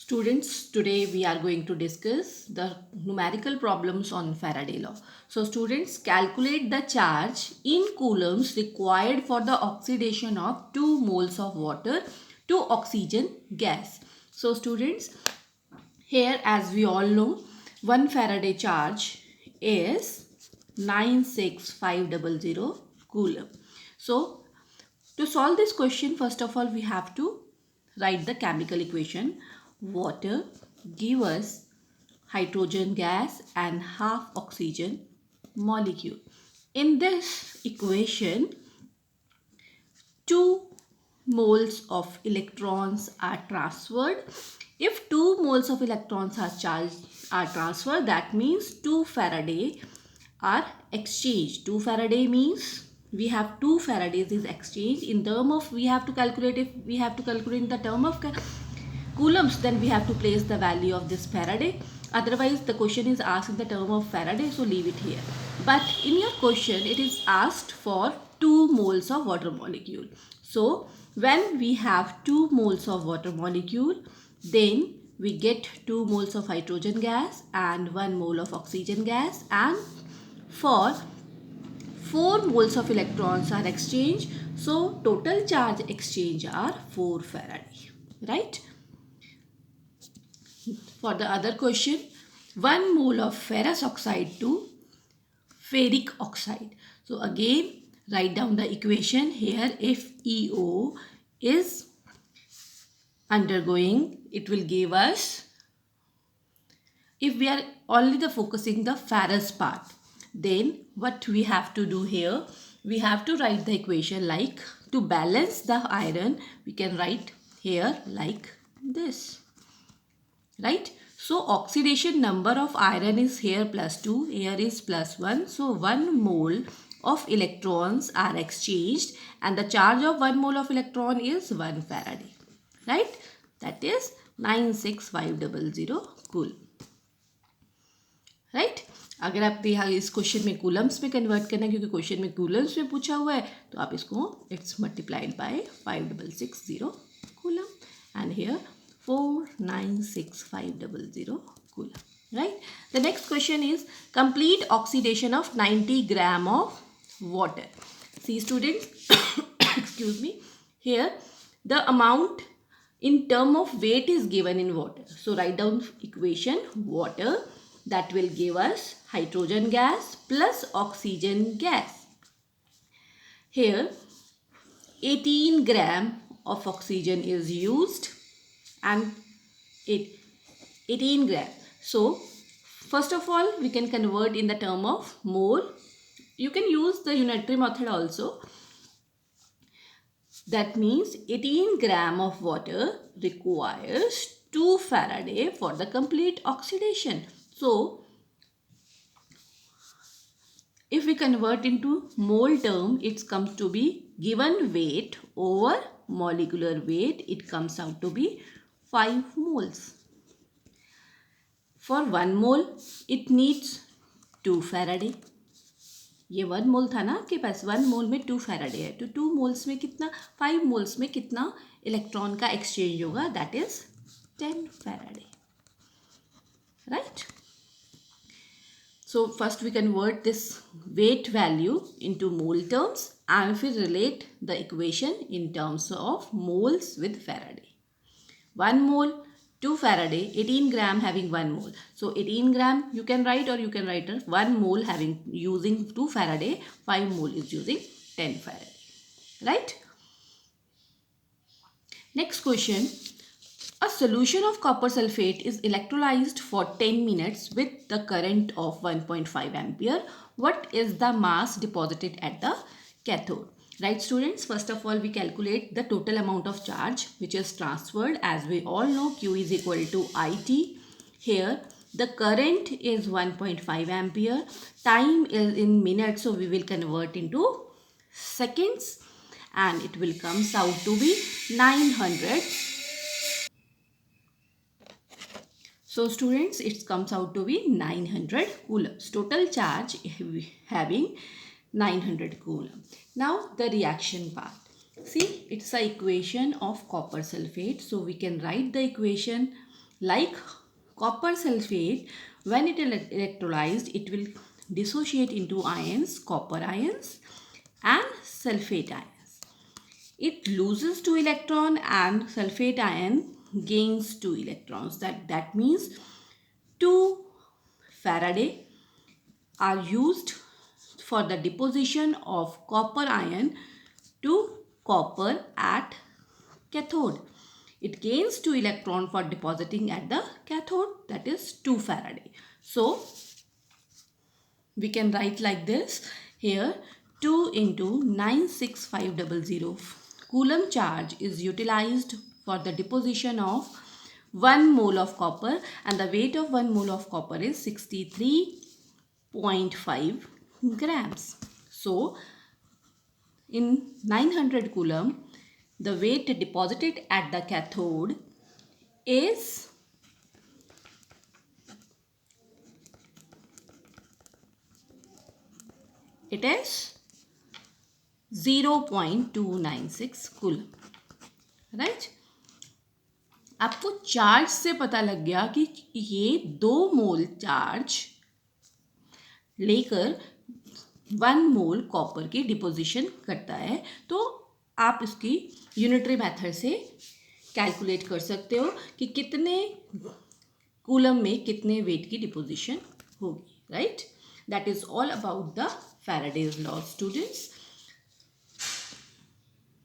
Students, today we are going to discuss the numerical problems on Faraday law. So students, calculate the charge in coulombs required for the oxidation of 2 moles of water to oxygen gas. So students, here as we all know, 1 Faraday charge is 96500 coulomb. So to solve this question, first of all, we have to write the chemical equation. Water give us hydrogen gas and half oxygen molecule. In this equation, 2 moles of electrons are transferred. If 2 moles of electrons are transferred, that means 2 Faraday are exchanged. 2 Faraday means we have 2 Faradays is exchanged. In term of, we have to calculate, if we have to calculate in the term of coulombs, then we have to place the value of this Faraday. Otherwise, the question is asked in the term of Faraday, so leave it here. But in your question, it is asked for 2 moles of water molecule. So, when we have 2 moles of water molecule, then we get 2 moles of hydrogen gas and 1 mole of oxygen gas, and for 4 moles of electrons are exchanged. So, total charge exchange are 4 Faraday, right? For the other question, 1 mole of ferrous oxide to ferric oxide. So again, write down the equation here. If EO is undergoing, it will give us, if we are only the focusing the ferrous part, then what we have to do here, we have to write the equation like, to balance the iron, we can write here like this, right? So oxidation number of iron is here +2, here is +1. So 1 mole of electrons are exchanged and the charge of 1 mole of electron is 1 Faraday, right? That is 96500 coulomb, right? अगर आप इस question में Coulomb's में convert करना है, क्योंकि question में Coulomb's में पूछा हुआ है, तो आप इसको it's multiplied by 5660 coulomb and here 496,500 coulomb, right? The next question is complete oxidation of 90 gram of water. See students, excuse me, here the amount in term of weight is given in water. So write down equation, water, that will give us hydrogen gas plus oxygen gas. Here 18 gram of oxygen is used and 18 gram. So first of all, we can convert in the term of mole. You can use the unitary method also. That means 18 gram of water requires 2 Faraday for the complete oxidation. So if we convert into mole term, it comes to be given weight over molecular weight, it comes out to be 5 moles. For 1 mole, it needs 2 Faraday. ये 1 मोल था ना आपके पास, 1 मोल में 2 Faraday है, तो 2 moles में कितना, 5 moles में कितना इलेक्ट्रॉन का एक्सचेंज होगा, that is 10 Faraday, right? So first we convert this weight value into mole terms and we relate the equation in terms of moles with Faraday. 1 mole, 2 Faraday, 18 gram having 1 mole. So 18 gram you can write, or you can write 1 mole having using 2 Faraday, 5 mole is using 10 Faraday, right? Next question. A solution of copper sulfate is electrolyzed for 10 minutes with the current of 1.5 ampere. What is the mass deposited at the cathode? Right students, first of all we calculate the total amount of charge which is transferred. As we all know, Q is equal to IT. Here the current is 1.5 ampere. Time is in minutes, so we will convert into seconds and it will comes out to be 900. So students, it comes out to be 900 coulombs. Total charge having 900 coulomb. Now the reaction part. See, it's the equation of copper sulfate. So we can write the equation Like copper sulfate, when it electrolyzed, it will dissociate into ions, copper ions and sulfate ions. It loses 2 electron and sulfate ion gains 2 electrons. That means 2 Faraday are used for the deposition of copper ion to copper at cathode. It gains 2 electron for depositing at the cathode, that is 2 Faraday. So we can write like this here, 2 into 96500 Coulomb charge is utilized for the deposition of 1 mole of copper, and the weight of 1 mole of copper is 63.5 grams. So in 900 coulomb, the weight deposited at the cathode is 0.296 coulomb, right. आपको charge से पता लग गया कि ये 2 मोल charge लेकर 1 मोल copper की deposition करता है। तो आप इसकी यूनिटरी मेथड से कैलकुलेट कर सकते हो कि कितने कूलम में कितने वेट की डिपोजिशन होगी, right. That is all about the Faraday's law, students.